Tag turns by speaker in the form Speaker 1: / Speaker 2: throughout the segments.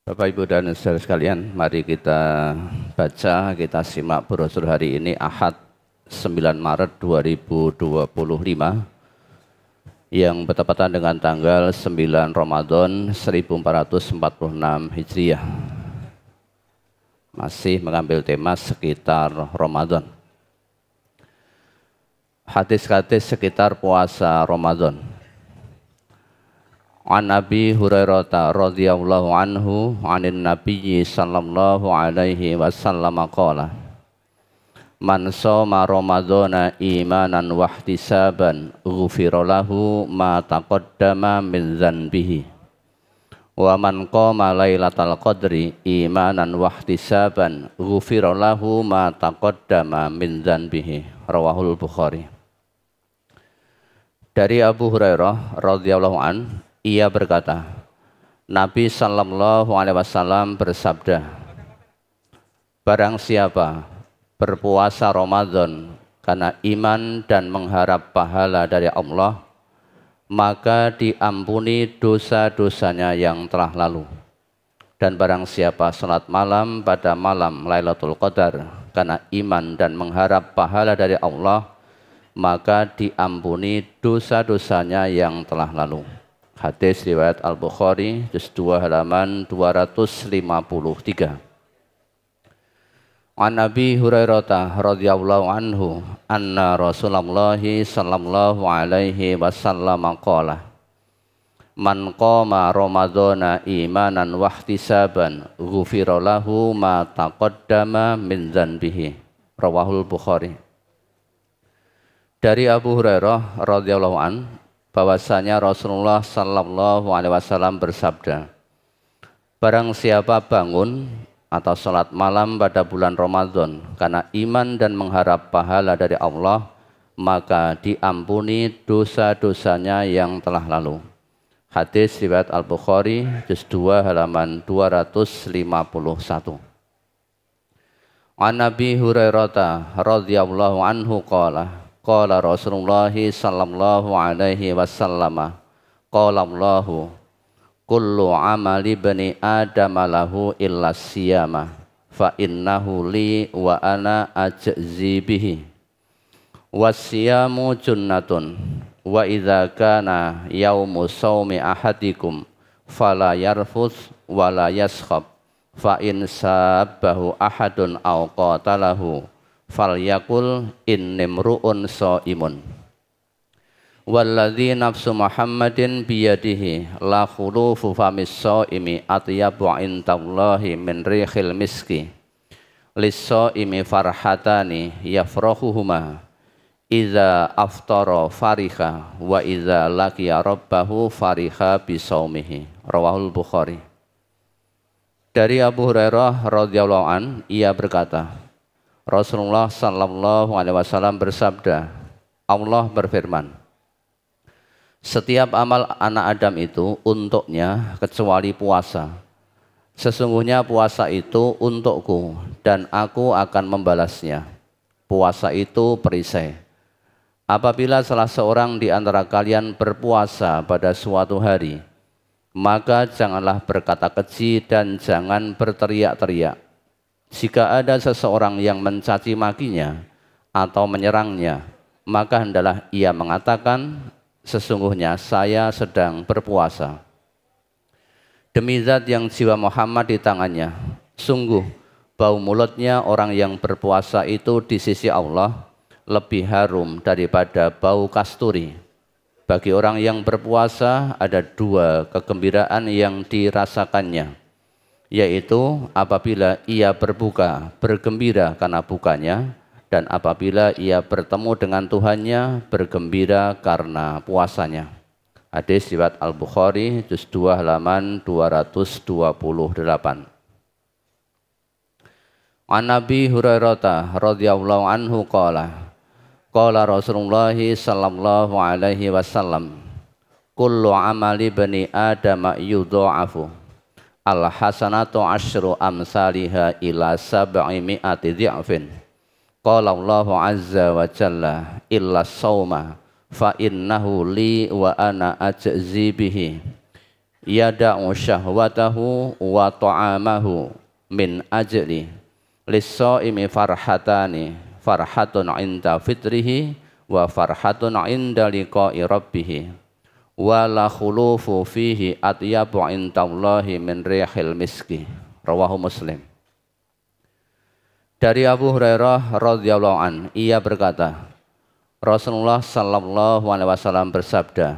Speaker 1: Bapak, Ibu, dan saudara sekalian, mari kita baca, kita simak brosur hari ini Ahad 9 Maret 2025 yang bertepatan dengan tanggal 9 Ramadan 1446 Hijriah. Masih mengambil tema sekitar Ramadan. Hadis-hadis sekitar puasa Ramadan. An Abi Hurairah radhiyallahu anhu anin Nabiyyi sallallahu alaihi wasallam qala Man shoma Ramadhana imanan wa ihtisaban ghufira lahu ma taqaddama min dzanbihi wa man qama lailatal qadri imanan wa ihtisaban ghufira lahu ma taqaddama min dzanbihi. Rawahul Bukhari. Dari Abu Hurairah radhiyallahu anhu, ia berkata, Nabi sallallahu alaihi wasallam bersabda, barang siapa berpuasa Ramadan karena iman dan mengharap pahala dari Allah, maka diampuni dosa-dosanya yang telah lalu. Dan barang siapa salat malam pada malam Lailatul Qadar karena iman dan mengharap pahala dari Allah, maka diampuni dosa-dosanya yang telah lalu. Hadis riwayat Al-Bukhari, juz 2 halaman 253. An Abi Hurairah radhiyallahu anhu anna Rasulullah sallallahu alaihi wasallam qala Man qama Ramadhana imanan wa ihtisaban ghufira lahu ma taqaddama min dzanbihi. Rawahul Bukhari. Dari Abu Hurairah radhiyallahu anhu bahwasanya Rasulullah sallallahu alaihi wasallam bersabda, barang siapa bangun atau salat malam pada bulan Ramadan karena iman dan mengharap pahala dari Allah, maka diampuni dosa-dosanya yang telah lalu. Hadis riwayat Al-Bukhari, juz 2 halaman 251. An Nabi Hurairah radhiyallahu anhu qala Qala Rasulullah sallallahu alaihi wasallam qala Allahu kullu amali bani Adam lahu illa siyama fa innahu li wa ana ajzi bihi wasiyamu junnatun wa idza kana yaumu shaumi ahadikum fala yarfuth wala yaskhab fa in sabbahu ahadun aw qatalahu falyakul innimru'un shaimun walladzi nafsu Muhammadin biyadihi la khulufu famis shaimi atyabu indallahi min rihil miski lis-shaimi farhatani yafrahuhuma idza aftara fariha wa idza laqiya rabbahu fariha bisaumihi. Rawahul Bukhari. Dari Abu Hurairah radhiyallahu an, ia berkata, Rasulullah sallallahu alaihi wasallam bersabda, Allah berfirman, setiap amal anak Adam itu untuknya kecuali puasa. Sesungguhnya puasa itu untukku dan aku akan membalasnya. Puasa itu perisai. Apabila salah seorang di antara kalian berpuasa pada suatu hari, maka janganlah berkata keji dan jangan berteriak-teriak. Jika ada seseorang yang mencaci makinya atau menyerangnya, maka hendaklah ia mengatakan, sesungguhnya saya sedang berpuasa. Demi zat yang jiwa Muhammad di tangannya, sungguh bau mulutnya orang yang berpuasa itu di sisi Allah lebih harum daripada bau kasturi. Bagi orang yang berpuasa ada dua kegembiraan yang dirasakannya, yaitu apabila ia berbuka, bergembira karena bukanya, dan apabila ia bertemu dengan Tuhannya, bergembira karena puasanya. Hadis riwayat Al-Bukhari, juz 2 halaman 228. An Nabi Hurairah radhiyallahu anhu qala Rasulullah sallallahu alaihi wasallam kullu amali bani Adam yudha'afu al-hasanatu asyru amsalihha ila sab'i mi'ati dhi'fin. Qala Allahu azza wa jalla illa shauma fa innahu li wa ana ajzi bihi yada'u syahwatahu wa ta'amahu min ajli lis-shaimi farhatani farhatun 'inda fitrihi wa farhatun 'inda liqa'i rabbih wa la khulufu fihi atyabu 'indallahi min rihil miski. Rawahu Muslim. Dari Abu Hurairah radhiyallahu an, ia berkata, Rasulullah sallallahu alaihi wasallam bersabda,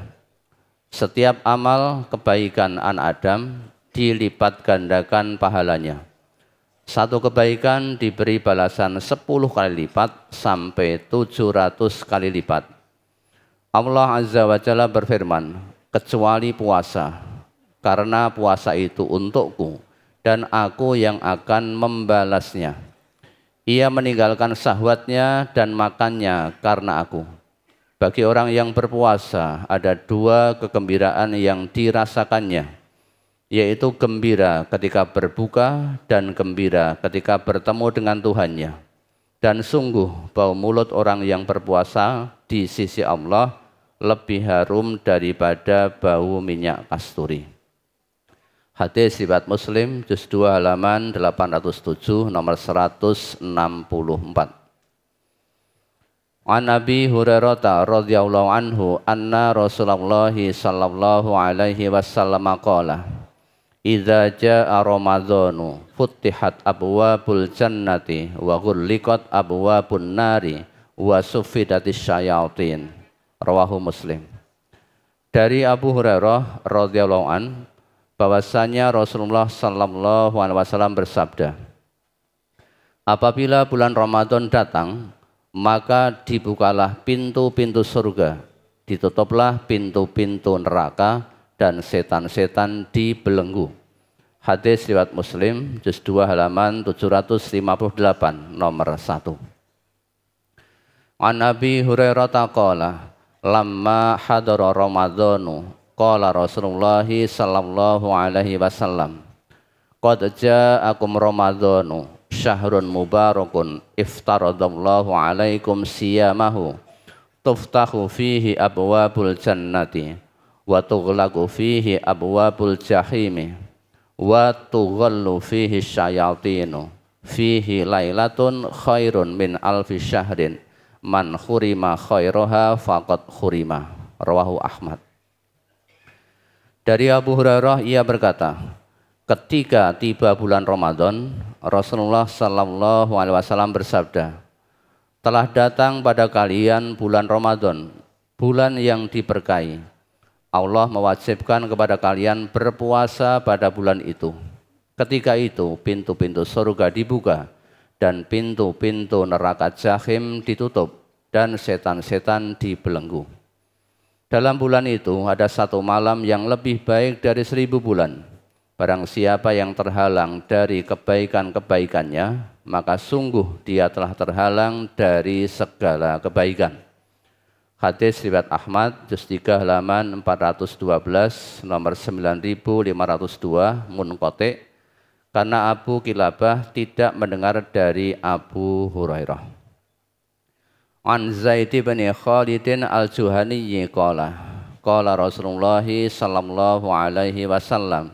Speaker 1: setiap amal kebaikan anak Adam dilipat gandakan pahalanya. Satu kebaikan diberi balasan 10 kali lipat sampai 700 kali lipat. Allah Azza wa Jalla berfirman, kecuali puasa, karena puasa itu untukku dan aku yang akan membalasnya. Ia meninggalkan syahwatnya dan makannya karena aku. Bagi orang yang berpuasa ada 2 kegembiraan yang dirasakannya, yaitu gembira ketika berbuka dan gembira ketika bertemu dengan Tuhannya. Dan sungguh bau mulut orang yang berpuasa di sisi Allah lebih harum daripada bau minyak kasturi. Hadis riwayat Muslim juz 2 halaman 807 nomor 164. An Abi Hurairah radhiyallahu anhu anna Rasulullah sallallahu alaihi wasallam qala idza jaa ramadhanu futtihat abwabul jannati wa ghulliqat abwabun nari wa suffidatis syayatin. Rawahu Muslim. Dari Abu Hurairah radhiyallahu an bahwasanya Rasulullah sallallahu alaihi wasallam bersabda, apabila bulan Ramadan datang, maka dibukalah pintu-pintu surga, ditutuplah pintu-pintu neraka, dan setan-setan dibelenggu. Hadis riwayat Muslim, juz 2 halaman 758 nomor 1. An Abi Hurairah qala, lamma hadara Ramadhanu qala Rasulullah sallallahu alaihi wasallam, qad ja'akum Ramadhanu syahrun mubarakun iftaradallahu alaikum siyamahu tuftahu fihi abwabul jannati wa tughlaqu fihi abwabul jahimi wa tughallu fihi syayatinu fihi lailatun khairun min alfi syahrin man khurima khairaha faqad khurima. Rawahu Ahmad. Dari Abu Hurairah ia berkata, ketika tiba bulan Ramadan, Rasulullah sallallahu alaihi wasallam bersabda, telah datang pada kalian bulan Ramadan, bulan yang diberkahi. Allah mewajibkan kepada kalian berpuasa pada bulan itu. Ketika itu pintu-pintu surga dibuka dan pintu-pintu neraka jahim ditutup dan setan-setan dibelenggu. Dalam bulan itu ada 1 malam yang lebih baik dari 1000 bulan. Barang siapa yang terhalang dari kebaikan-kebaikannya, maka sungguh dia telah terhalang dari segala kebaikan. Hadis riwayat Ahmad, juz 3 halaman 412 nomor 9502 munqati, karena Abu Kilabah tidak mendengar dari Abu Hurairah. An Zaid bin Khalid al-Juhani qala qala Rasulullah sallallahu alaihi wasallam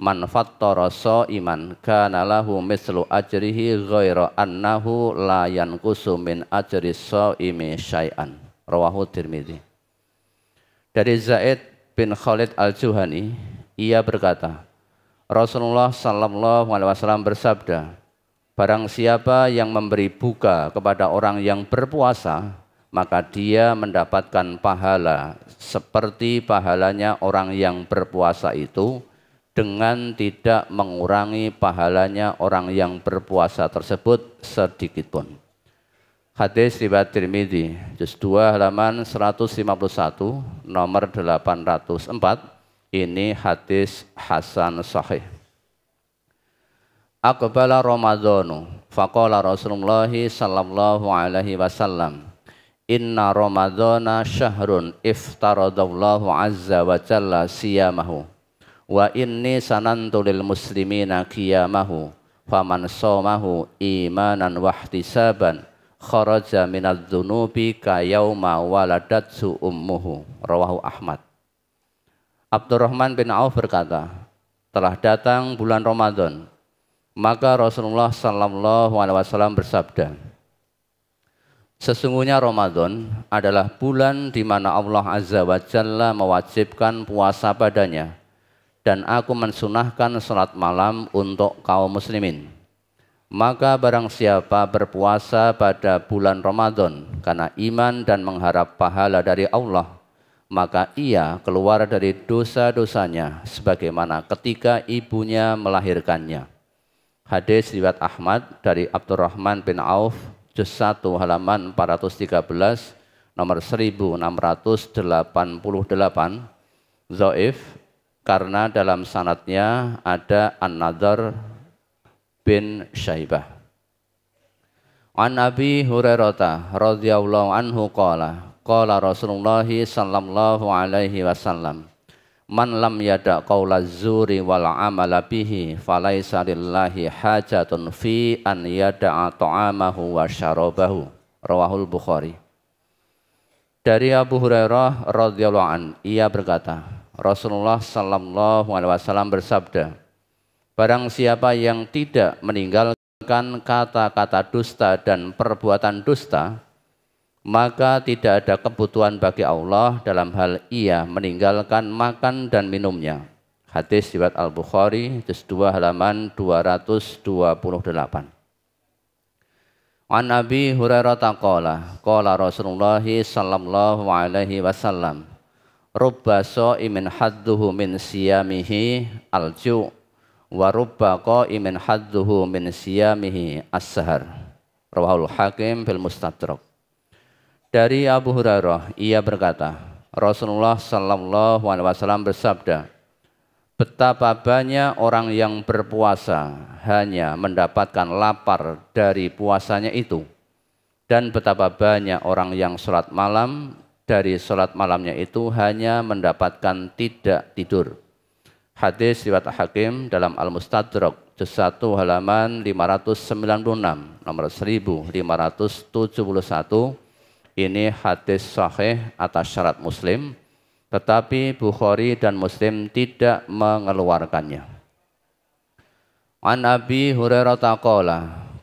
Speaker 1: man fattara shaiman kana lahu mislu ajrihi ghaira annahu la yanqusu min ajri shaimi syai'an. Rawahu Tirmidzi. Dari Zaid bin Khalid al-Juhani ia berkata, Rasulullah sallallahu alaihi wasallam bersabda, barang siapa yang memberi buka kepada orang yang berpuasa, maka dia mendapatkan pahala seperti pahalanya orang yang berpuasa itu, dengan tidak mengurangi pahalanya orang yang berpuasa tersebut sedikit pun. Hadis riwayat Tirmidzi, juz 2 halaman 151 nomor 804. Ini hadis hasan sahih. Aqbala Ramadhanu faqala Rasulullah sallallahu alaihi wasallam, inna Ramadhana syahrun iftaradallahu azza wa jalla siyamahu wa inni sanantu lil muslimina qiyamahu faman shamahu imanan wa ihtisaban kharaja minadz dzunubi ka yauma waladatsu ummuhu. Rawahu Ahmad. Abdurrahman bin Auf berkata, telah datang bulan Ramadan, maka Rasulullah sallallahu alaihi wasallam bersabda, sesungguhnya Ramadan adalah bulan di mana Allah Azza wa Jalla mewajibkan puasa padanya, dan aku mensunahkan salat malam untuk kaum muslimin. Maka barang siapa berpuasa pada bulan Ramadan karena iman dan mengharap pahala dari Allah, maka ia keluar dari dosa-dosanya sebagaimana ketika ibunya melahirkannya. Hadis riwayat Ahmad dari Abdurrahman bin Auf, juz 1 halaman 413, nomor 1688, dhaif karena dalam sanadnya ada An-Nadhr bin Syaibah. An Abi Hurairah radhiyallahu anhu qala Rasulullah sallallahu alaihi wasallam, man lam yada qaulaz zuri wal amala bihi falaisa lillahi hajatun fi an yada'a ta'amahu wa syarabahu. Rawahul Bukhari. Dari Abu Hurairah radhiyallahu an, ia berkata, Rasulullah sallallahu alaihi wasallam bersabda, barang siapa yang tidak meninggalkan kata-kata dusta dan perbuatan dusta, maka tidak ada kebutuhan bagi Allah dalam hal ia meninggalkan makan dan minumnya. Hadis riwayat Al-Bukhari, juz 2 halaman 228. An Abi Hurairah qala Rasulullah sallallahu alaihi wasallam, rubba sha'imin hadduhu min siyamihi al-ju' wa rubba qa'imin hadduhu min siyamihi as-sahar. Rawahul Hakim fil Mustadrak. Dari Abu Hurairah, ia berkata, Rasulullah sallallahu alaihi wasallam bersabda, betapa banyak orang yang berpuasa hanya mendapatkan lapar dari puasanya itu, dan betapa banyak orang yang sholat malam dari sholat malamnya itu hanya mendapatkan tidak tidur. Hadis riwayat Hakim dalam Al-Mustadrak, juz 1 halaman 596, nomor 1571. Ini hadis sahih atas syarat Muslim, tetapi Bukhari dan Muslim tidak mengeluarkannya. An Abi Hurairah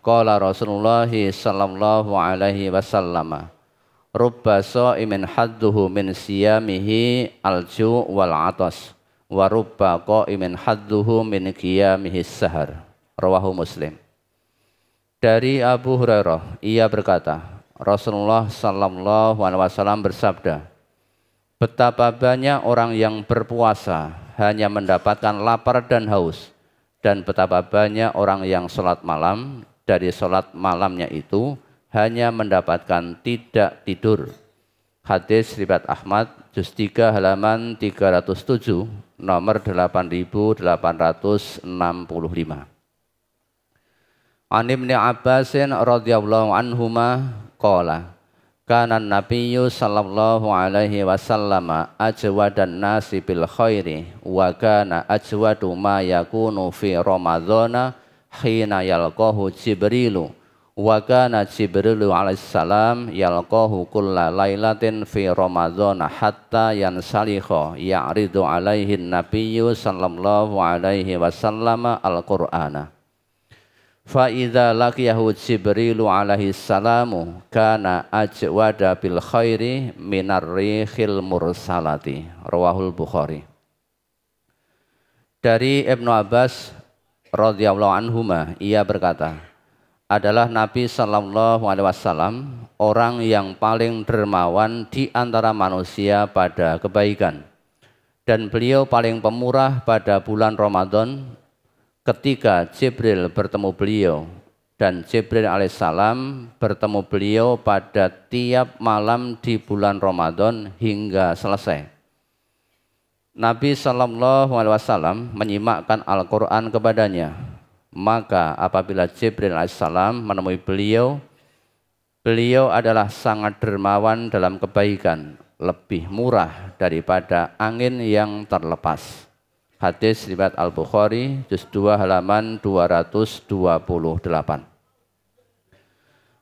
Speaker 1: qala Rasulullah sallallahu alaihi wasallam, rubba sha'imin hadduhu min siyamihi al-ju' wal 'atas wa rubba qa'imin hadduhu min qiyamihi sahar. Rawahu Muslim. Dari Abu Hurairah, ia berkata, Rasulullah sallallahu alaihi wasallam bersabda, betapa banyak orang yang berpuasa hanya mendapatkan lapar dan haus, dan betapa banyak orang yang sholat malam dari sholat malamnya itu hanya mendapatkan tidak tidur. Hadis riwayat Ahmad, juz 3 halaman 307, nomor 8865. An Ibnu Abbasin radhiyallahu anhuma qala kana nabiyyu sallallahu alaihi wasallam ajwadan nasi bil khairi wa kana ajwadu ma yakunu fi ramadhana hina yalqahu Jibrilu wa kana Jibrilu alaihi salam yalqahu kulla lailatin fi ramadhana hatta yansalikha ya'ridu alaihi nabiyyu sallallahu alaihi wasallam al-Qur'ana. Fa idza laqiyahu Jibrilu alaihi salamu kana ajwada bil khairi minar rihil mursalati. Rawahul Bukhari. Dari Ibnu Abbas radhiyallahu anhuma, ia berkata, adalah Nabi sallallahu alaihi wasallam orang yang paling dermawan di antara manusia pada kebaikan, dan beliau paling pemurah pada bulan Ramadan. Ketika Jibril bertemu beliau, dan Jibril alaihissalam bertemu beliau pada tiap malam di bulan Ramadan hingga selesai. Nabi sallallahu alaihi wasallam menyimakkan Al-Quran kepadanya. Maka apabila Jibril alaihissalam menemui beliau, beliau adalah sangat dermawan dalam kebaikan, lebih murah daripada angin yang terlepas. Hadis riwayat Al-Bukhari, juz 2 halaman 228.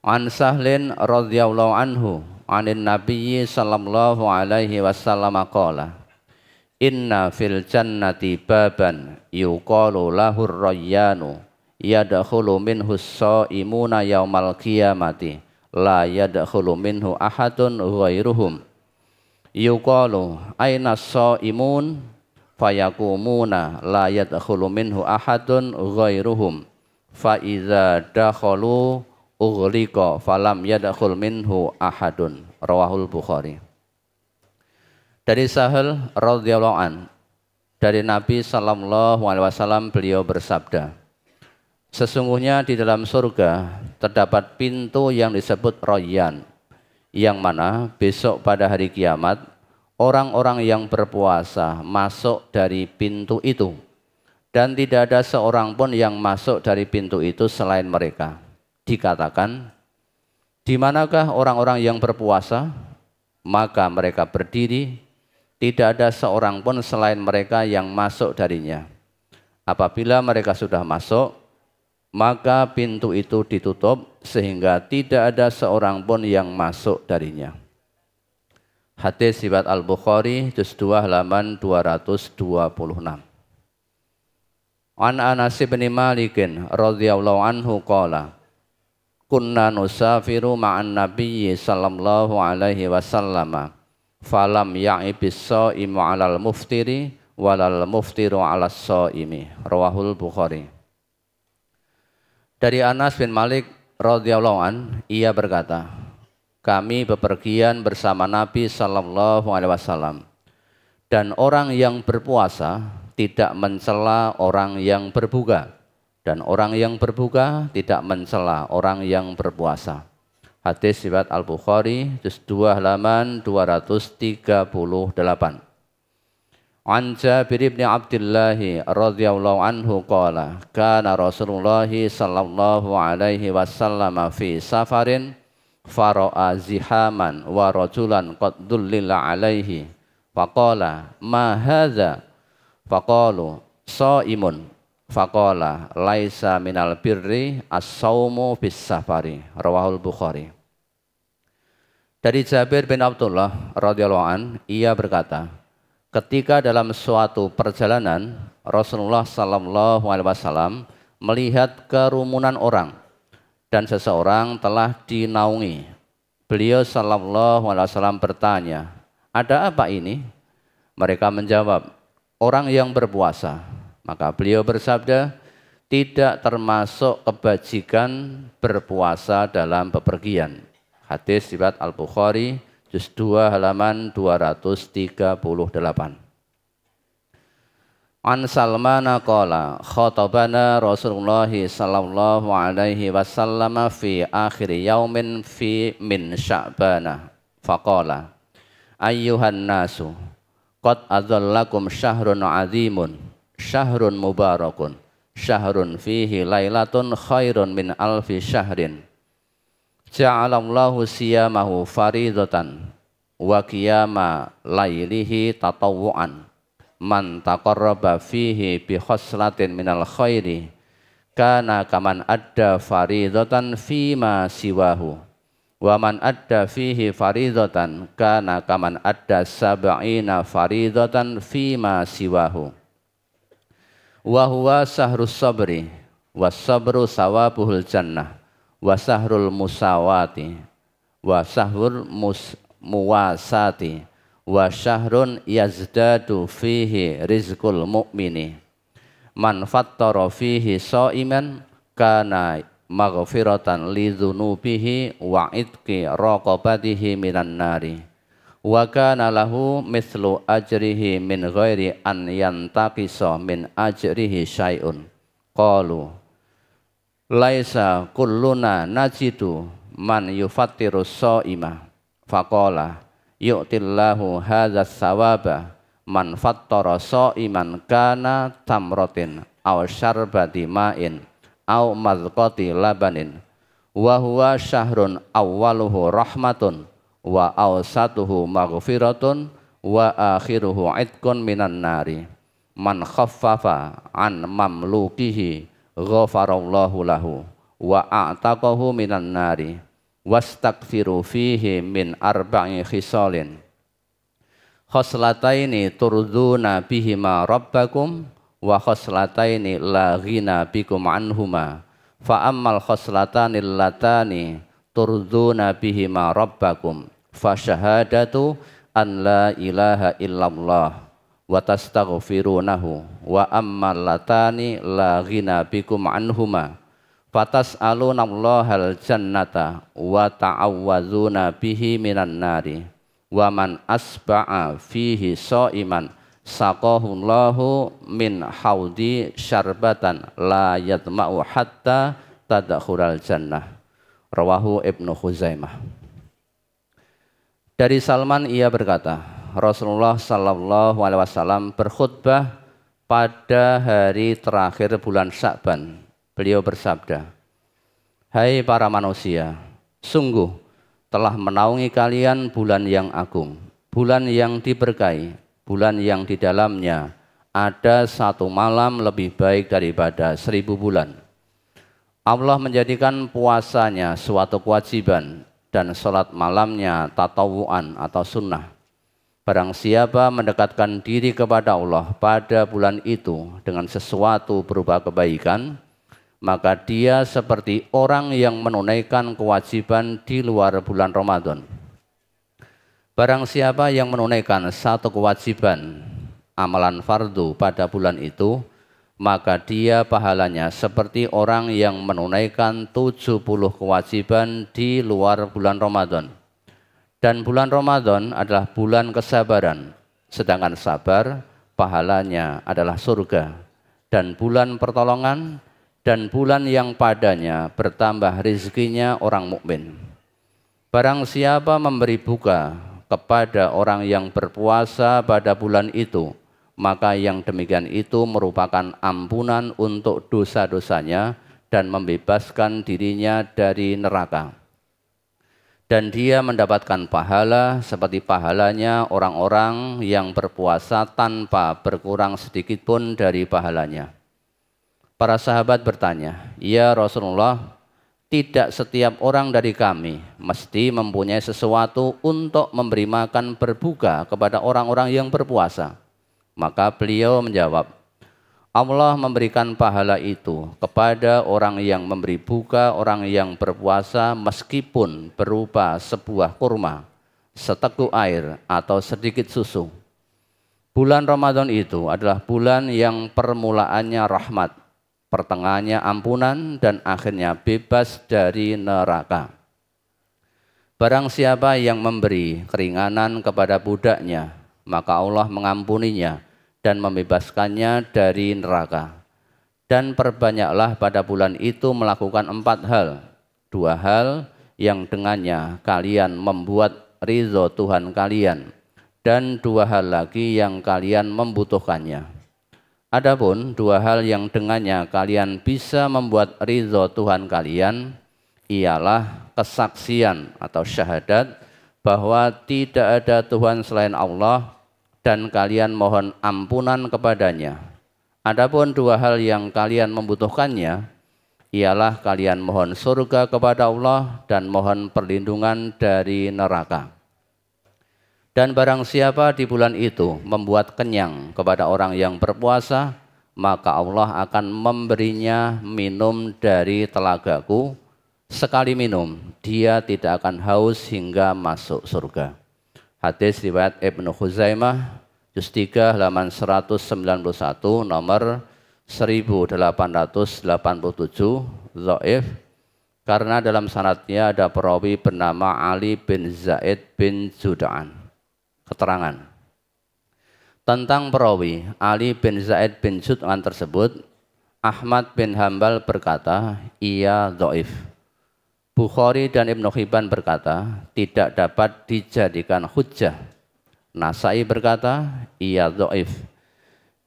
Speaker 1: An Sahlin radhiyallahu anhu, anin Nabiyyi sallallahu alaihi wasallam qala, Inna fil jannati baban yuqalu lahur rayyanu yadkhulu minhu as-shaimuna yaumal qiyamati la yadkhulu minhu ahadun ghairuhum yuqalu aina as-shaimun fayakumuna la yadkhulu minhu ahadun ghairuhum fa idza dakhalu ughliqa falam yadkhul minhu ahadun. Rawahul Bukhari. Dari Sahal radhiyallahu an, dari Nabi sallallahu alaihi wasallam beliau bersabda, sesungguhnya di dalam surga terdapat pintu yang disebut Rayyan, yang mana besok pada hari kiamat orang-orang yang berpuasa masuk dari pintu itu dan tidak ada seorang pun yang masuk dari pintu itu selain mereka. Dikatakan, di manakah orang-orang yang berpuasa? Maka mereka berdiri. Tidak ada seorang pun selain mereka yang masuk darinya. Apabila mereka sudah masuk, maka pintu itu ditutup sehingga tidak ada seorang pun yang masuk darinya. Hadis riwayat Al-Bukhari juz 2 halaman 226. An Anas bin Malik radhiyallahu anhu qala kunna nusafiru ma'an nabiyyi sallallahu alaihi wasallam falam ya'ibis shaimu 'alal muftiri walal muftiru 'alas shaimi. Rawahul Bukhari. Dari Anas bin Malik radhiyallahu an, ia berkata, kami bepergian bersama Nabi sallallahu alaihi wasallam dan orang yang berpuasa tidak mencela orang yang berbuka dan orang yang berbuka tidak mencela orang yang berpuasa. Hadis riwayat Al-Bukhari juz 2 halaman 238. An Jabir bin Abdullah radhiyallahu anhu qala kana Rasulullah sallallahu alaihi wasallam fi safarin fara'a zihaman wa rajulan qad dullila alaihi faqala ma hadza faqalu shaimun faqala laisa minal birri as-saumu bis safari. Rawahul Bukhari. Dari Jabir bin Abdullah radhiyallahu an, ia berkata, ketika dalam suatu perjalanan Rasulullah sallallahu alaihi wasallam melihat kerumunan orang dan seseorang telah dinaungi. Beliau sallallahu alaihi wasallam bertanya, ada apa ini? Mereka menjawab, orang yang berpuasa. Maka beliau bersabda, tidak termasuk kebajikan berpuasa dalam bepergian. Hadis riwayat Al-Bukhari juz 2 halaman 238. An Salman qala khatabana Rasulullah sallallahu alaihi wasallam fi akhir yaumin fi min Sya'bana faqala ayyuhan nasu qad adzallakum syahrun azimun syahrun mubarakun syahrun fihi lailatun khairun min alfi syahrin ja'alallahu siyamahu faridatan wa qiyama lailihi tatawwu'an man taqarraba fihi bi khoslatin minal khairi kana kaman adda faridatan fima siwahu wa man adda fihi faridatan kana kaman adda sab'ina faridatan fima siwahu wa huwa sahrus sabri was sabru sawabuhul jannah wa sahrul musawati wa sahrul muwasati wa syahrun yazdadu fihi rizqul mu'mini man fattara fihi shaiman kana maghfiratan li dzunubihi wa itqi raqabatihi minan nari wa kana lahu mithlu ajrihi min ghairi an yantaqisa min ajrihi syai'un qalu laisa kulluna najidu man yufattiru shaima faqala yu'tillahu hadzal sawaba man fattara shaiman kana tamratin aw syarbati ma'in aw madqati labanin wa huwa syahrun awwaluhu rahmatun wa awsatuhu maghfiratun wa akhiruhu itqun minan nari man khaffafa an mamlukihi ghafarallahu lahu wa a'taqahu minan nari wastaghfiru fihi min arba'i khisalin khoslataini turduna bihima rabbakum wa khoslataini la ghina bikum anhuma fa ammal khoslatani latani turduna bihima rabbakum fa syahadatu an la ilaha illallah wa tastaghfirunahu wa ammal latani la ghina bikum anhuma fatas'alunallaha al-jannata wa ta'awwazuna bihi minan nari wa man asba'a fihi sha'iman saqahullahu min haudi syarbatan la yatma'u hatta tadkhulal jannah. Rawahu Ibnu Khuzaimah. Dari Salman ia berkata, Rasulullah sallallahu alaihi wasallam berkhutbah pada hari terakhir bulan Sya'ban. Beliau bersabda, hai para manusia, sungguh telah menaungi kalian bulan yang agung, bulan yang diberkahi, bulan yang di dalamnya ada satu malam lebih baik daripada 1000 bulan. Allah menjadikan puasanya suatu kewajiban dan sholat malamnya tatawuan atau sunnah. Barang siapa mendekatkan diri kepada Allah pada bulan itu dengan sesuatu berupa kebaikan, maka dia seperti orang yang menunaikan kewajiban di luar bulan Ramadan. Barang siapa yang menunaikan satu kewajiban amalan fardu pada bulan itu, maka dia pahalanya seperti orang yang menunaikan 70 kewajiban di luar bulan Ramadan. Dan bulan Ramadan adalah bulan kesabaran, sedangkan sabar pahalanya adalah surga. Dan bulan pertolongan dan bulan yang padanya bertambah rezekinya orang mukmin. Barang siapa memberi buka kepada orang yang berpuasa pada bulan itu, maka yang demikian itu merupakan ampunan untuk dosa-dosanya dan membebaskan dirinya dari neraka. Dan dia mendapatkan pahala seperti pahalanya orang-orang yang berpuasa tanpa berkurang sedikit pun dari pahalanya. Para sahabat bertanya, ya Rasulullah, tidak setiap orang dari kami mesti mempunyai sesuatu untuk memberi makan berbuka kepada orang-orang yang berpuasa. Maka beliau menjawab, Allah memberikan pahala itu kepada orang yang memberi buka orang yang berpuasa meskipun berupa sebuah kurma, seteguk air atau sedikit susu. Bulan Ramadan itu adalah bulan yang permulaannya rahmat, pertengahannya ampunan, dan akhirnya bebas dari neraka. Barang siapa yang memberi keringanan kepada budaknya, maka Allah mengampuninya dan membebaskannya dari neraka. Dan perbanyaklah pada bulan itu melakukan 4 hal. 2 hal yang dengannya kalian membuat ridho Tuhan kalian, dan 2 hal lagi yang kalian membutuhkannya. Adapun 2 hal yang dengannya kalian bisa membuat ridho Tuhan kalian, ialah kesaksian atau syahadat bahwa tidak ada Tuhan selain Allah, dan kalian mohon ampunan kepadanya. Adapun 2 hal yang kalian membutuhkannya, ialah kalian mohon surga kepada Allah dan mohon perlindungan dari neraka. Dan barang siapa di bulan itu membuat kenyang kepada orang yang berpuasa, maka Allah akan memberinya minum dari telagaku. Sekali minum, dia tidak akan haus hingga masuk surga. Hadis riwayat Ibnu Khuzaimah, juz 3 halaman 191, nomor 1887, dhaif, karena dalam sanadnya ada perawi bernama Ali bin Zaid bin Jud'an. Keterangan tentang perawi Ali bin Zaid bin Jud'an tersebut, Ahmad bin Hambal berkata, ia dhaif. Bukhari dan Ibnu Hibban berkata, tidak dapat dijadikan hujjah. Nasai berkata, ia dhaif.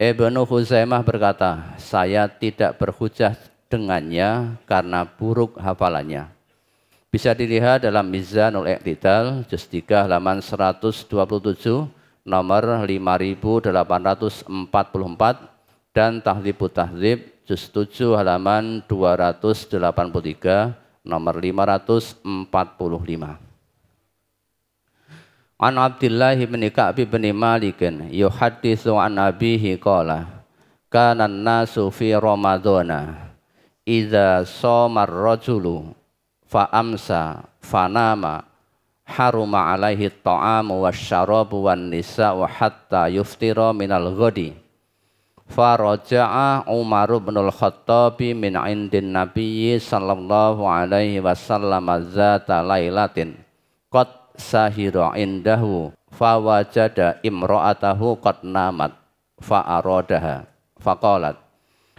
Speaker 1: Ibnu Khuzaimah berkata, saya tidak berhujjah dengannya karena buruk hafalannya. Bisa dilihat dalam Mizanul I'tidal, juz 3 halaman 127, nomor 5844, dan Tahdhibut Tahdhib, juz 7 halaman 283, nomor 545. An Abdullah bin Ka'b bin Malik yuhadditsu an abihi qala kana an-nasu fi ramadhana idza shoma ar-rajulu fa amsa fanama haruma alaihi at-ta'amu wasyarabu wan nisa'u hatta yuftira minal ghadi faraja'a Umar bin al-Khattab min indin nabiyyi sallallahu alaihi wasallam zata lailatin qad sahira indahu fawajada imra'atahu qad namat fa'aradaha faqalat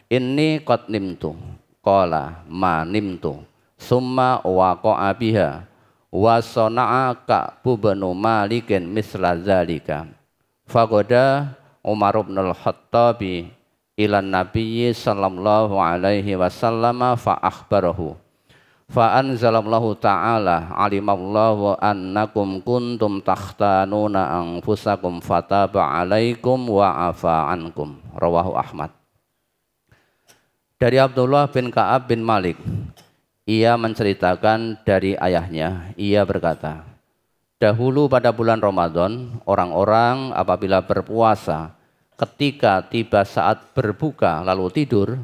Speaker 1: inni qad nimtu qala ma nimtu summa waqa'a biha wa sana'a Ka'b bin Malikin misla zalika faqada Umar bin al-Khattab ila nabiyyi sallallahu alaihi wasallam fa akhbarahu fa anzalallahu ta'ala alimallahu annakum kuntum takhtanuna anfusakum fataba alaikum wa afa ankum rawahu Ahmad. Dari Abdullah bin Ka'ab bin Malik, ia menceritakan dari ayahnya, ia berkata, dahulu pada bulan Ramadan, orang-orang apabila berpuasa, ketika tiba saat berbuka lalu tidur,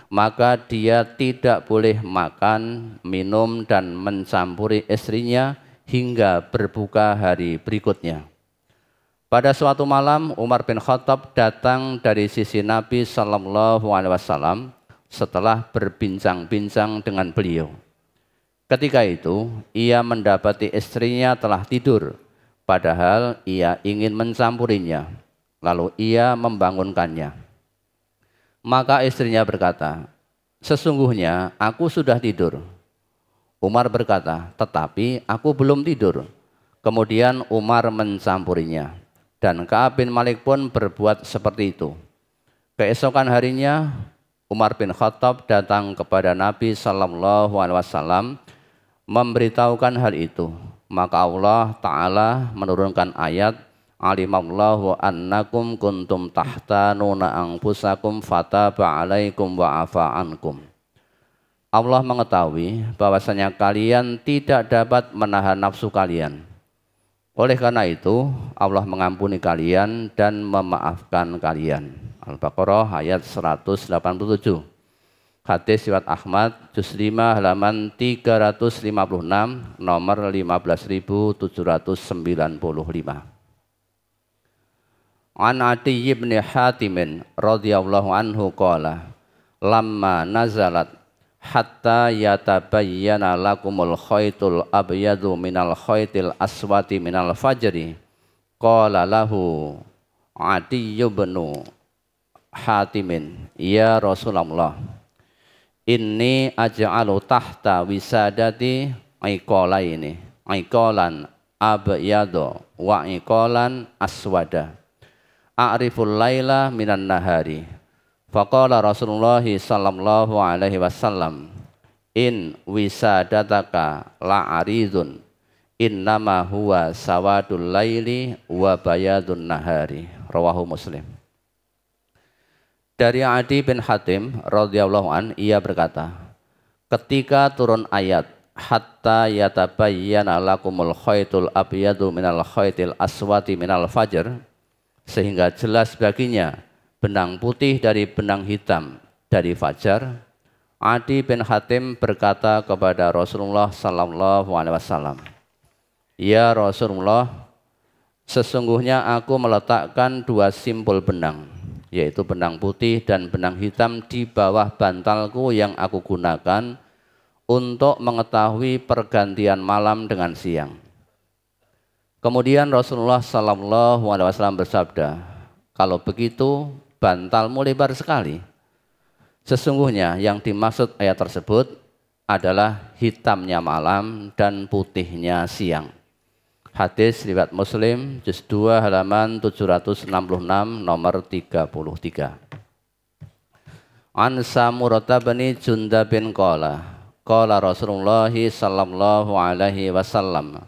Speaker 1: maka dia tidak boleh makan, minum, dan mencampuri istrinya hingga berbuka hari berikutnya. Pada suatu malam, Umar bin Khattab datang dari sisi Nabi Sallallahu Alaihi Wasallam setelah berbincang-bincang dengan beliau. Ketika itu, ia mendapati istrinya telah tidur, padahal ia ingin mencampurinya. Lalu ia membangunkannya. Maka istrinya berkata, sesungguhnya aku sudah tidur. Umar berkata, tetapi aku belum tidur. Kemudian Umar mencampurinya. Dan Ka'ab bin Malik pun berbuat seperti itu. Keesokan harinya, Umar bin Khattab datang kepada Nabi Sallallahu Alaihi Wasallam memberitahukan hal itu. Maka Allah Ta'ala menurunkan ayat alimallahu annakum kuntum tahtanuna anfusakum fataba alaikum wa afa ankum. Allah mengetahui bahwasanya kalian tidak dapat menahan nafsu kalian. Oleh karena itu Allah mengampuni kalian dan memaafkan kalian. Al-Baqarah ayat 187. Hadis riwayat Ahmad juz 5 halaman 356 nomor 15795. An Adi bin Hatim radhiyallahu anhu qala lamma nazalat hatta yatabayyana lakumul khaytul abyadu minal khaytil aswati minal fajri qala lahu Adi bin Hatim ya Rasulullah inni aj'alu tahta wisadati iqalaini iqalan abyadu wa iqalan aswada a'riful laila minan nahari. Faqala Rasulullah sallallahu alaihi wasallam in wisadataka la'aridun innama huwa sawadul laili wa bayadun nahari. Rawahu Muslim. Dari Adi bin Hatim radhiyallahu an, ia berkata, ketika turun ayat hatta yatabayyana lakumul khaytul abyadu minal khaytil aswati minal fajr, sehingga jelas baginya benang putih dari benang hitam dari fajar, Adi bin Hatim berkata kepada Rasulullah sallallahu alaihi wasallam, ya Rasulullah, sesungguhnya aku meletakkan dua simpul benang, yaitu benang putih dan benang hitam di bawah bantalku yang aku gunakan untuk mengetahui pergantian malam dengan siang. Kemudian Rasulullah sallallahu alaihi wasallam bersabda, kalau begitu bantalmu lebar sekali. Sesungguhnya yang dimaksud ayat tersebut adalah hitamnya malam dan putihnya siang. Hadis riwayat Muslim juz 2 halaman 766 nomor 33. An Samurah bin Jundab bin qala Rasulullah sallallahu alaihi wasallam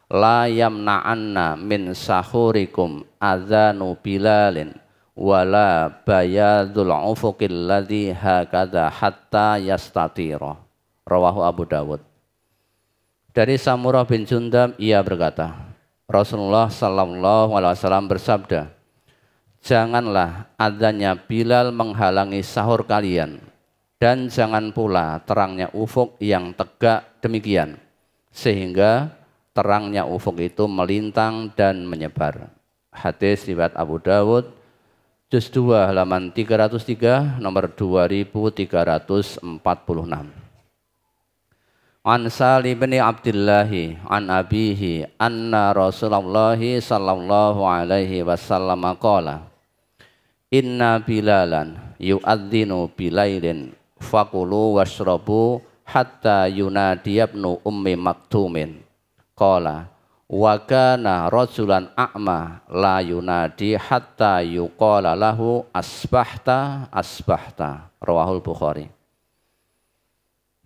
Speaker 1: la yamna'anna min sahurikum adzanu bilalin wala bayadul ufuqil ladzi hakadha hatta yastatira. Rawahu Abu Dawud. Dari Samurah bin Jundab ia berkata, Rasulullah sallallahu alaihi wasallam bersabda, janganlah adzannya Bilal menghalangi sahur kalian, dan jangan pula terangnya ufuk yang tegak demikian, sehingga terangnya ufuk itu melintang dan menyebar. Hadis riwayat Abu Dawud, juz 2 halaman 303, nomor 2346. An Salim bin Abdillahi an abihi anna Rasulullah sallallahu alaihi wasallam qala inna bilalan yu'adzinu bilailin fakulu washrabu hatta yunadi ibnu ummi maktumin qala wa kana rajulan a'ma la yunadi hatta yuqala lahu asbahta asbahta. Rawahul Bukhari.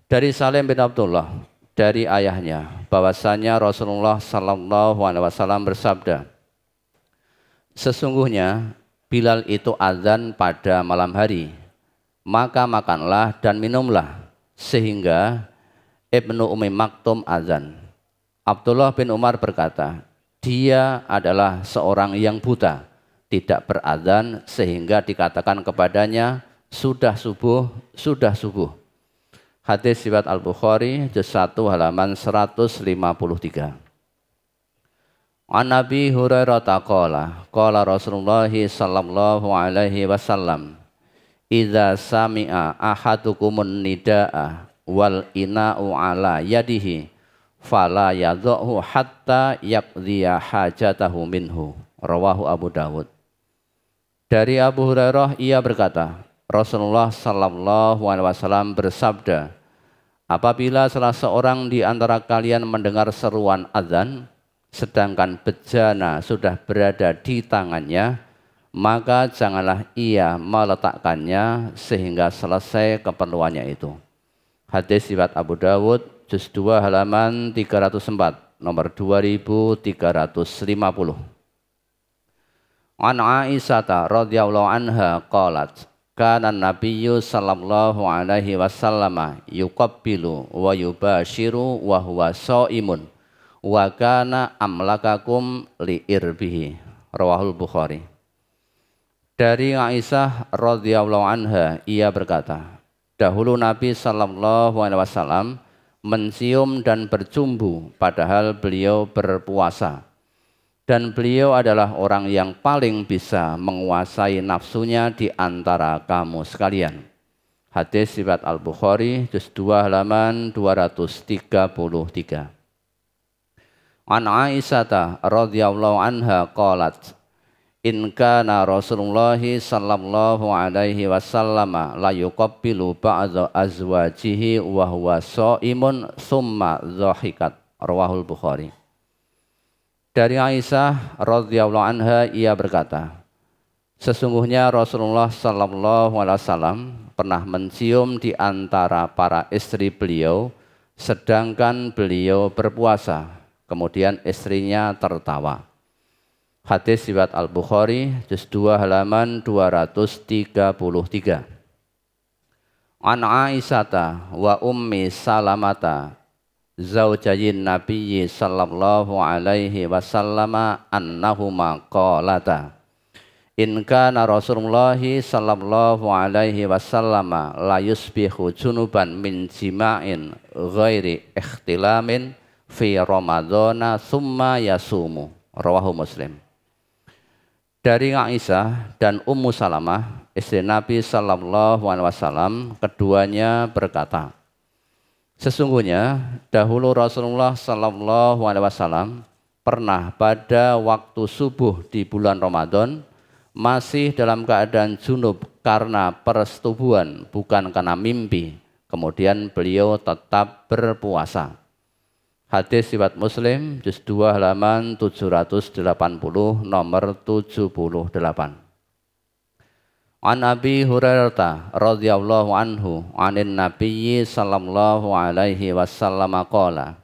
Speaker 1: Dari Salim bin Abdullah dari ayahnya bahwasanya Rasulullah sallallahu alaihi wasallam bersabda, sesungguhnya Bilal itu azan pada malam hari, maka makanlah dan minumlah sehingga Ibnu Ummi Maktum azan. Abdullah bin Umar berkata, dia adalah seorang yang buta, tidak berazan sehingga dikatakan kepadanya sudah subuh, sudah subuh. Hadis riwayat Al-Bukhari juz 1 halaman 153. An Nabi Hurairah qala qala Rasulullah sallallahu alaihi wasallam idza sami'a ahadukumun nidaa wal ina'u ala yadihi fala yadhahu hatta yaqdiya hajatahu minhu. Rawahu Abu Dawud. Dari Abu Hurairah ia berkata, Rasulullah sallallahu alaihi wasallam bersabda, apabila salah seorang di antara kalian mendengar seruan azan, sedangkan bejana sudah berada di tangannya, maka janganlah ia meletakkannya sehingga selesai keperluannya itu. Hadis riwayat Abu Dawud, juz 2 halaman 304, nomor 2350. An Aisyah radhiyallahu anha qalat, kana nabiyyu sallallahu alaihi wasallam yuqabbilu wa yubashiru wa huwa shaimun wa kana amlakakum li irbihi. Rawahul Bukhari. Dari Aisyah radhiyallahu anha ia berkata, dahulu Nabi sallallahu alaihi wasallam mencium dan bercumbu padahal beliau berpuasa. Dan beliau adalah orang yang paling bisa menguasai nafsunya di antara kamu sekalian. Hadis riwayat Al-Bukhari, juz 2 halaman 233. An Aisyah radhiyallahu anha qalat, in kana Rasulullah sallallahu alaihi wasallam la yuqabbilu ba'dha azwajihi wa huwa shaimun tsumma dhahikat. Rawahul Bukhari. Dari Aisyah radhiyallahu anha ia berkata, sesungguhnya Rasulullah sallallahu alaihi wasallam pernah mencium di antara para istri beliau sedangkan beliau berpuasa, kemudian istrinya tertawa. Hadis riwayat Al-Bukhari, juz 2 halaman 233. An Aisyata wa ummi Salamata zaujayin Nabiyyi sallallahu alaihi wasallam annahuma qalata in kana Rasulullah sallallahu alaihi wasallam la yusbihu junuban min jima'in ghairi ikhtilamin fi ramadhana thumma yasumu. Rawahu Muslim. Dari Aisyah dan Ummu Salamah istri Nabi sallallahu alaihi wasallam keduanya berkata, sesungguhnya dahulu Rasulullah sallallahu alaihi wasallam pernah pada waktu subuh di bulan Ramadan masih dalam keadaan junub karena persetubuhan bukan karena mimpi. Kemudian beliau tetap berpuasa. Hadis riwayat Muslim, juz 2 halaman 780, nomor 78. An Abi Hurairah radhiyallahu anhu anin Nabiyyi sallallahu alaihi wasallam qala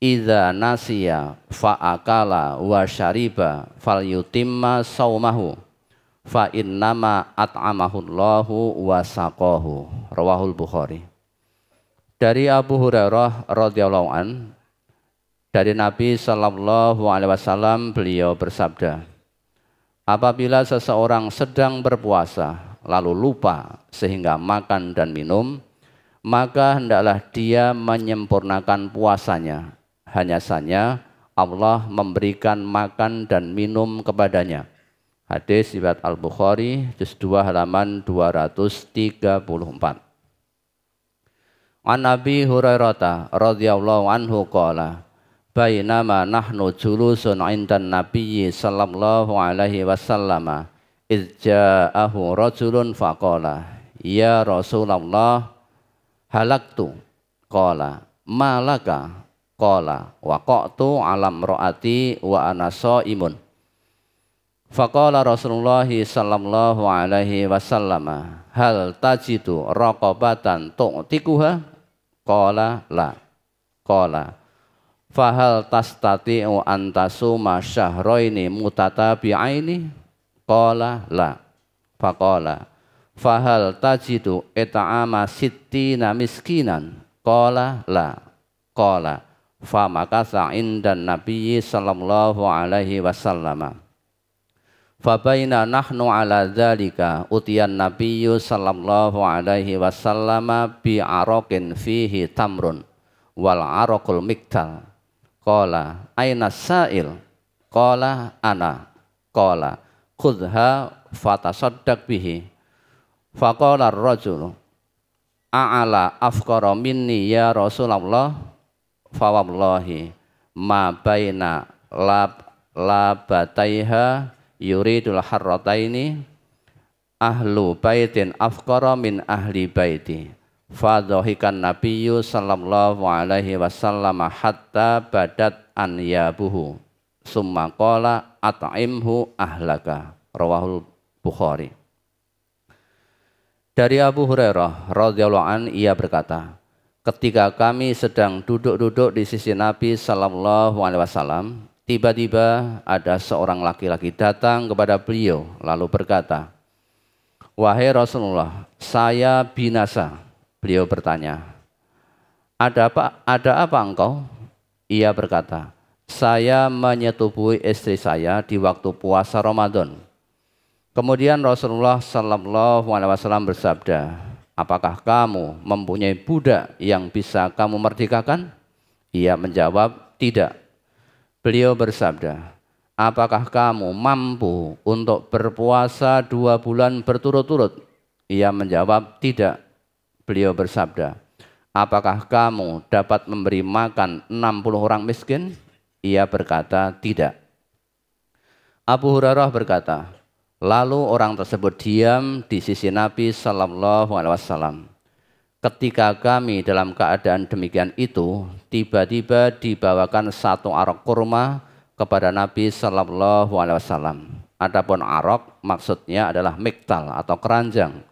Speaker 1: idza nasiya fa akala wa syariba falyutimma saumahu fa innama at'amahu Allahu wa saqahu. Rawahul Bukhari. Dari Abu Hurairah radhiyallahu an Dari Nabi Sallallahu Alaihi Wasallam beliau bersabda, apabila seseorang sedang berpuasa lalu lupa sehingga makan dan minum, maka hendaklah dia menyempurnakan puasanya. Hanya saja Allah memberikan makan dan minum kepadanya. Hadis riwayat Al-Bukhari juz 2 halaman 234. An Nabi Hurairah radhiyallahu anhu qala bainama nahnu julusun 'indan nabiyyi sallallahu alaihi wasallam idz ja'ahu rajulun faqala ya Rasulullah halaktu qala malaka qala waqa'tu 'ala imraati wa ana shaimun faqala Rasulullah sallallahu alaihi wasallam hal tajidu raqabatan tu'tikuha qala la qala fahal tastati'u an tasuma syahraini mutatabi'aini qala la faqala fahal tajidu it'ama sittina miskinan qala la qala famakatha indan nabiyyi sallallahu alaihi wasallam fabaina nahnu ala dzalika utiyan nabiyyu sallallahu alaihi wasallam bi araqin fihi tamrun wal araqul miktal qala aina sa'il qala ana qala khudha fatasaddaq bihi faqala ar-rajulu a'ala afqara minni ya Rasulullah fawallahi ma baina labataiha yuridul harrataini ahlu baitin afqara min ahli baiti fadhahikan nabiyyu sallallahu alaihi wasallam hatta badat anyabuhu summa qala at'imhu ahlaka rawahul Bukhari. Dari Abu Hurairah radhiyallahu an ia berkata, ketika kami sedang duduk-duduk di sisi Nabi sallallahu alaihi wasallam, tiba-tiba ada seorang laki-laki datang kepada beliau lalu berkata, wahai Rasulullah, saya binasa. Beliau bertanya, ada apa engkau? Ia berkata, saya menyetubuhi istri saya di waktu puasa Ramadan. Kemudian Rasulullah sallallahu alaihi wasallam bersabda, apakah kamu mempunyai budak yang bisa kamu merdekakan? Ia menjawab, tidak. Beliau bersabda, apakah kamu mampu untuk berpuasa 2 bulan berturut-turut? Ia menjawab, tidak. Beliau bersabda, apakah kamu dapat memberi makan 60 orang miskin? Ia berkata, tidak. Abu Hurairah berkata, lalu orang tersebut diam di sisi Nabi sallallahu alaihi wasallam. Ketika kami dalam keadaan demikian itu, tiba-tiba dibawakan 1 arak kurma kepada Nabi sallallahu alaihi wasallam. Adapun arak maksudnya adalah miktal atau keranjang.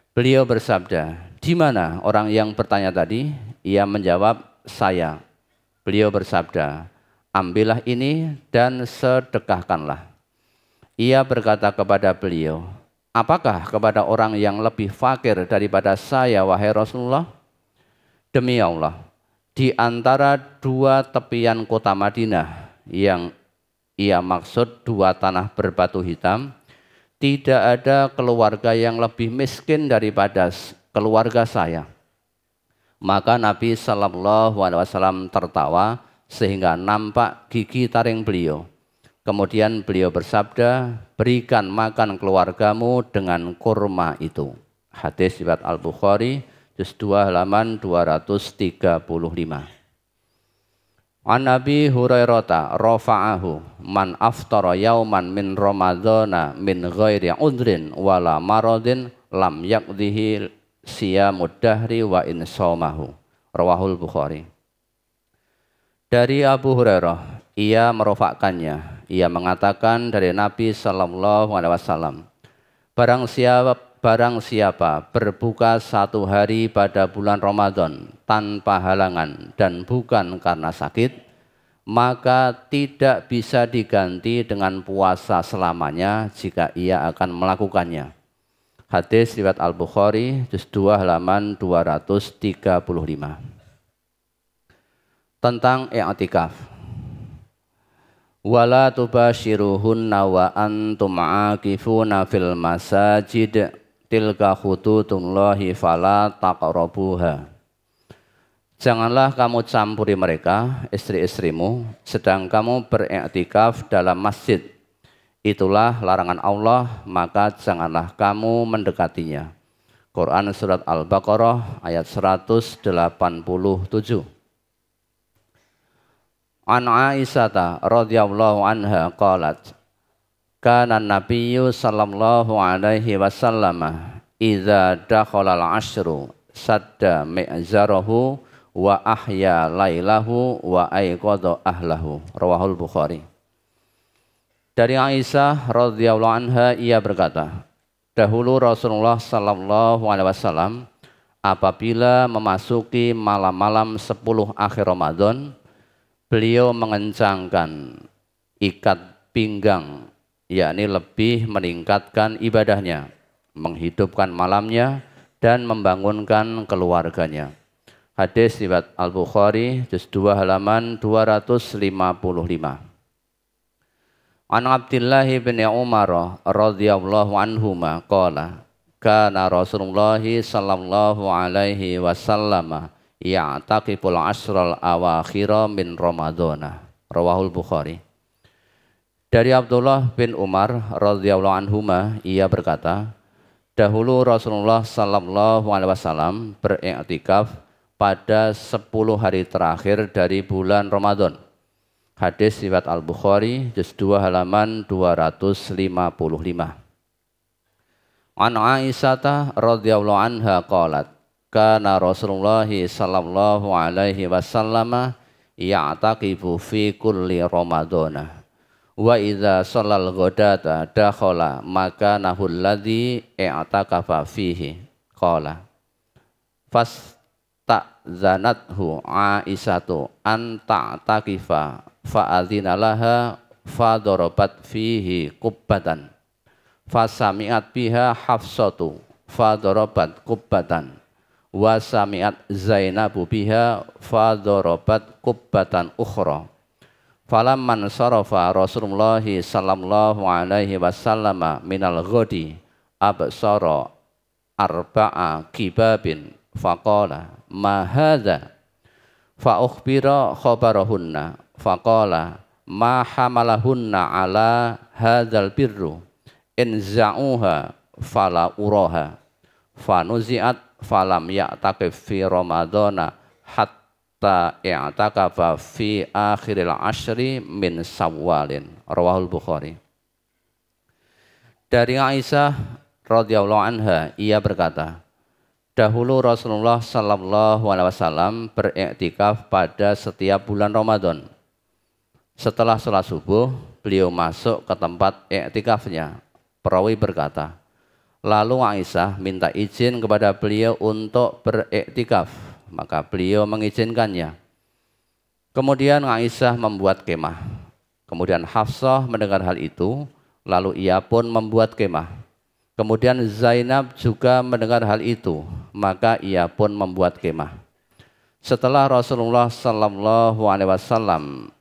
Speaker 1: Beliau bersabda, di mana orang yang bertanya tadi? Ia menjawab, saya. Beliau bersabda, ambillah ini dan sedekahkanlah. Ia berkata kepada beliau, apakah kepada orang yang lebih fakir daripada saya, wahai Rasulullah? Demi Allah, di antara 2 tepian kota Madinah yang ia maksud 2 tanah berbatu hitam, tidak ada keluarga yang lebih miskin daripada keluarga saya. Maka Nabi sallallahu alaihi wasallam tertawa sehingga nampak gigi taring beliau. Kemudian beliau bersabda, berikan makan keluargamu dengan kurma itu. Hadis riwayat Al-Bukhari juz 2 halaman 235. An Nabi Hurairah rafa'ahu man aftara yauman min ramadhana min ghairi udhrin wala maradin lam yaqdihi siyamud dahri wa in shaumahu. Rawahul Bukhari. Dari Abu Hurairah, ia merofakkannya. Ia mengatakan dari Nabi sallallahu alaihi wasallam, barang siapa berbuka 1 hari pada bulan Ramadan tanpa halangan dan bukan karena sakit, maka tidak bisa diganti dengan puasa selamanya jika ia akan melakukannya. Hadis riwayat Al-Bukhari juz 2 halaman 235. tentang i'tikaf. Wala tubashiruhunna wa antum aakifuna fil masajid tilka hududullahi fala taqrabuha. Janganlah kamu campuri mereka, istri-istrimu, sedang kamu beriktikaf dalam masjid. Itulah larangan Allah, maka janganlah kamu mendekatinya. Quran Surat Al-Baqarah ayat 187. An Aisyah radhiyallahu anha qalat, kana nabiyyu sallallahu alaihi wasallam idza dakhala al-ashru sadda mi'zarahu wa ahya lailahu wa aiqadha ahlahu. Rawahul Bukhari. Dari Aisyah radhiyallahu anha ia berkata, dahulu Rasulullah sallallahu alaihi wasallam apabila memasuki malam-malam 10 akhir Ramadan, beliau mengencangkan ikat pinggang, yakni lebih meningkatkan ibadahnya, menghidupkan malamnya dan membangunkan keluarganya. Hadis riwayat Al-Bukhari juz 2 halaman 255. An Abdullah bin Umar radhiyallahu anhuma qala kana Rasulullah sallallahu alaihi wasallam ya'taqiful asral awakhira min Ramadana. Rawahul Bukhari. Dari Abdullah bin Umar radhiyallahu anhuma ia berkata, dahulu Rasulullah sallallahu alaihi wasallam beriktikaf pada 10 hari terakhir dari bulan Ramadan. Hadis riwayat Al-Bukhari juz 2 halaman 255. An Aisyah radhiyallahu anha qalat, kana Rasulullah sallallahu alaihi wasallam ya'taqifu fi kulli Ramadana wa idza shallal ghadata dakhala makanahu alladhi i'takafa fihi. Qala ta'zanathu Aisyatu an ta'takifa fa'adzina laha fadarabat fihi kubbatan fasami'at biha Hafsatu fadarabat kubbatan wa sami'at Zainabu biha fadarabat kubbatan ukhra. Falamman sarafa Rasulullah sallallahu alaihi wasallam minal ghadi absara arba'a kibabin faqala ma hadza fa ukhbira khabarahunna faqala ma hamalahunna ala hadzal birru in za'uha fala uraha fanuzi'at falam ya'taqif fi ramadana hatta i'taqafa fi akhiril ashri min Syawalin. Rawahul Bukhari. Dari Aisyah radhiyallahu anha ia berkata, dahulu Rasulullah sallallahu alaihi wasallam beriktikaf pada setiap bulan Ramadan. Setelah sholat subuh, beliau masuk ke tempat iktikafnya. Perawi berkata, lalu Aisyah minta izin kepada beliau untuk beriktikaf, maka beliau mengizinkannya. Kemudian Aisyah membuat kemah. Kemudian Hafsah mendengar hal itu, lalu ia pun membuat kemah. Kemudian Zainab juga mendengar hal itu, maka ia pun membuat kemah. Setelah Rasulullah sallallahu alaihi wasallam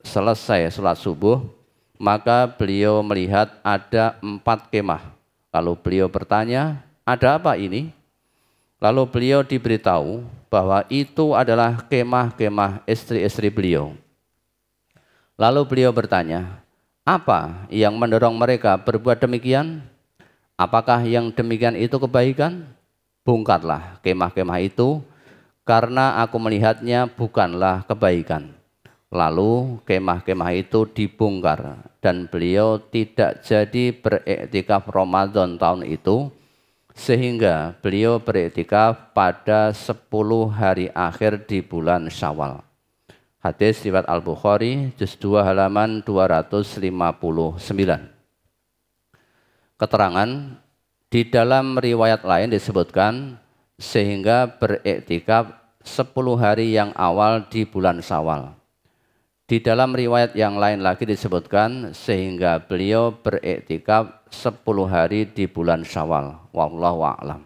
Speaker 1: selesai sholat subuh, maka beliau melihat ada 4 kemah. Lalu beliau bertanya, ada apa ini? Lalu beliau diberitahu bahwa itu adalah kemah-kemah istri-istri beliau. Lalu beliau bertanya, apa yang mendorong mereka berbuat demikian? Apakah yang demikian itu kebaikan? Bongkarlah kemah-kemah itu, karena aku melihatnya bukanlah kebaikan. Lalu kemah-kemah itu dibongkar dan beliau tidak jadi beriktikaf Ramadan tahun itu, sehingga beliau beriktikaf pada 10 hari akhir di bulan Syawal. Hadis riwayat Al-Bukhari juz 2 halaman 259. Keterangan di dalam riwayat lain disebutkan sehingga beriktikaf 10 hari yang awal di bulan Syawal. Di dalam riwayat yang lain lagi disebutkan sehingga beliau beriktikaf 10 hari di bulan Syawal. Wallahu a'lam.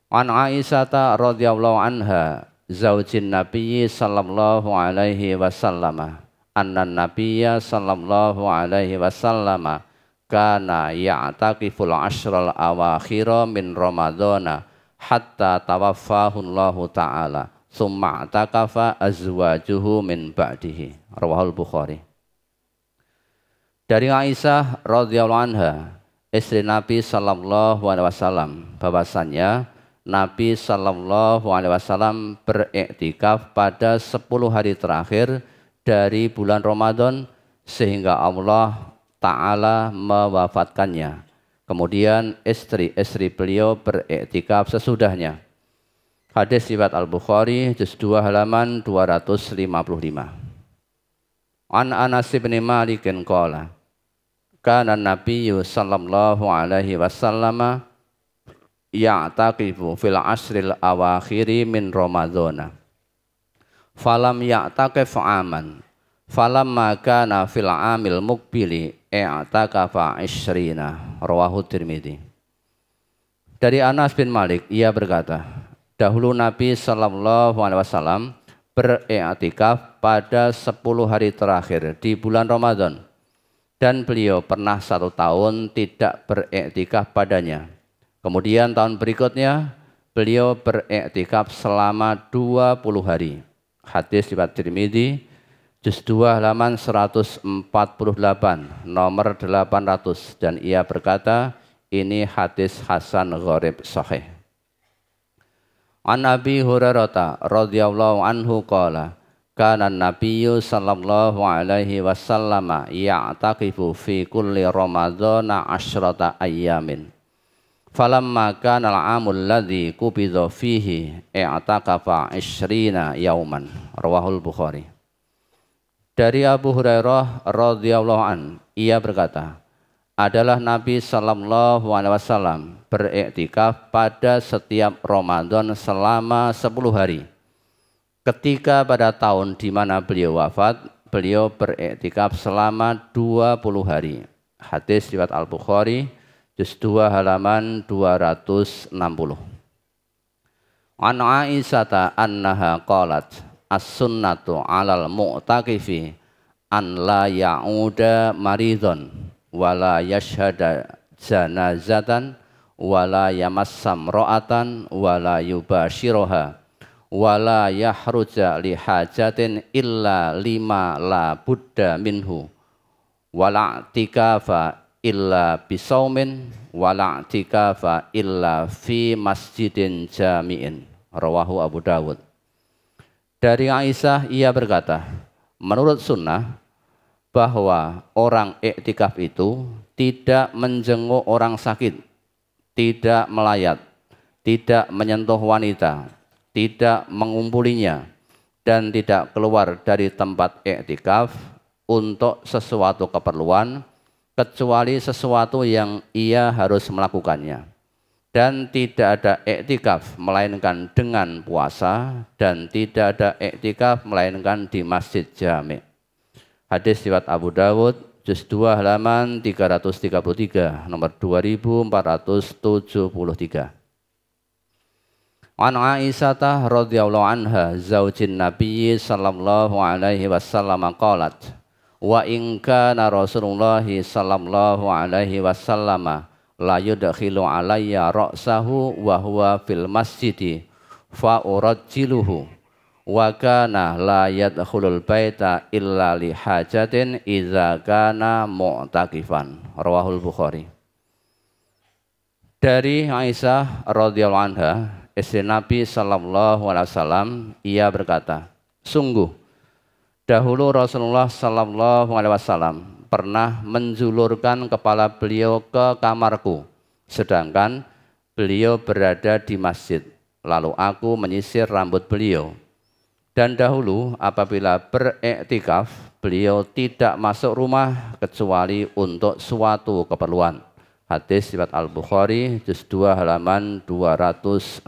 Speaker 1: An Aisyah radhiyallahu anha zaujin nabiyyi sallallahu alaihi wasallam anna nabiyya sallallahu alaihi wasallam kana ya'taqiful ashral awakhira min ramadhana hatta tawaffahu Allah taala summa takafa azwajuhu min ba'dihi. Rawahul Bukhari. Dari Aisyah radhiyallahu anha, istri Nabi sallallahu alaihi wasallam, bahwasannya Nabi sallallahu alaihi wasallam beriktikaf pada 10 hari terakhir dari bulan Ramadan sehingga Allah Ta'ala mewafatkannya. Kemudian istri-istri beliau beriktikaf sesudahnya. Hadis riwayat Al-Bukhari juz 2 halaman 255. An Anas bin Malik qala kana Nabiyyu sallallahu alaihi wasallam ya'taqifu fil asril awakhiri min Ramadhana falam ya'taqif aman falamma kana fil amil muqbili i'taqafa 20. Rawahu Tirmidzi. Dari Anas bin Malik, ia berkata, dahulu Nabi sallallahu alaihi wasallam beriktikaf pada 10 hari terakhir di bulan Ramadan dan beliau pernah 1 tahun tidak beriktikaf padanya. Kemudian tahun berikutnya beliau beriktikaf selama 20 hari. Hadis riwayat Tirmidzi juz 2 halaman 148 nomor 800 dan ia berkata ini hadis hasan gharib sahih. An Abi Hurairah radhiyallahu anhu qala kana nabiyyu sallallahu alaihi wasallam ya'taqifu fi kulli ramadhana 10 ayyamin falamma kana al-amul ladzi qubidha fihi i'taqafa 20 yauman. Rawahul Bukhari. Dari Abu Hurairah radhiyallahu an, ia berkata, adalah Nabi sallallahu alaihi wasallam beriktikaf pada setiap Ramadan selama 10 hari. Ketika pada tahun di mana beliau wafat, beliau beriktikaf selama 20 hari. Hadis riwayat Al-Bukhari juz 2 halaman 260. An Aisyah annaha qalat as-sunnatu 'alal mu'taqifi an la ya'uda maridhan wala yashhada janazatan wala yamassam ra'atan wala yubashiroha wala yahruja li hajatin illa lima la budda minhu wala i'tikafa illa bisaumin wala i'tikafa illa fi masjidin jami'in. Rawahu Abu Dawud. Dari Aisyah ia berkata, menurut sunnah bahwa orang iktikaf itu tidak menjenguk orang sakit, tidak melayat, tidak menyentuh wanita, tidak mengumpulinya, dan tidak keluar dari tempat iktikaf untuk sesuatu keperluan, kecuali sesuatu yang ia harus melakukannya. Dan tidak ada iktikaf melainkan dengan puasa, dan tidak ada iktikaf melainkan di masjid jami'. Hadis riwayat Abu Dawud juz 2 halaman 333 nomor 2473. An Aisyah radhiyallahu anha zaujin Nabi sallallahu alaihi wasallam qalat wa in kana Rasulullah sallallahu alaihi wasallam la yudkhilu alayya ra'sahu wa huwa fil masjidi fa urajjiluhu wa kana la yadkhulul baita illa li hajatin idza kana mu'takifan. Rawahul Bukhari. Dari Aisyah radhiyallahu anha, istri Nabi sallallahu alaihi wasallam, ia berkata, sungguh dahulu Rasulullah sallallahu alaihi wasallam pernah menjulurkan kepala beliau ke kamarku, sedangkan beliau berada di masjid. Lalu aku menyisir rambut beliau. Dan dahulu apabila beriktikaf, beliau tidak masuk rumah kecuali untuk suatu keperluan. Hadis riwayat Al-Bukhari juz 2 halaman 260.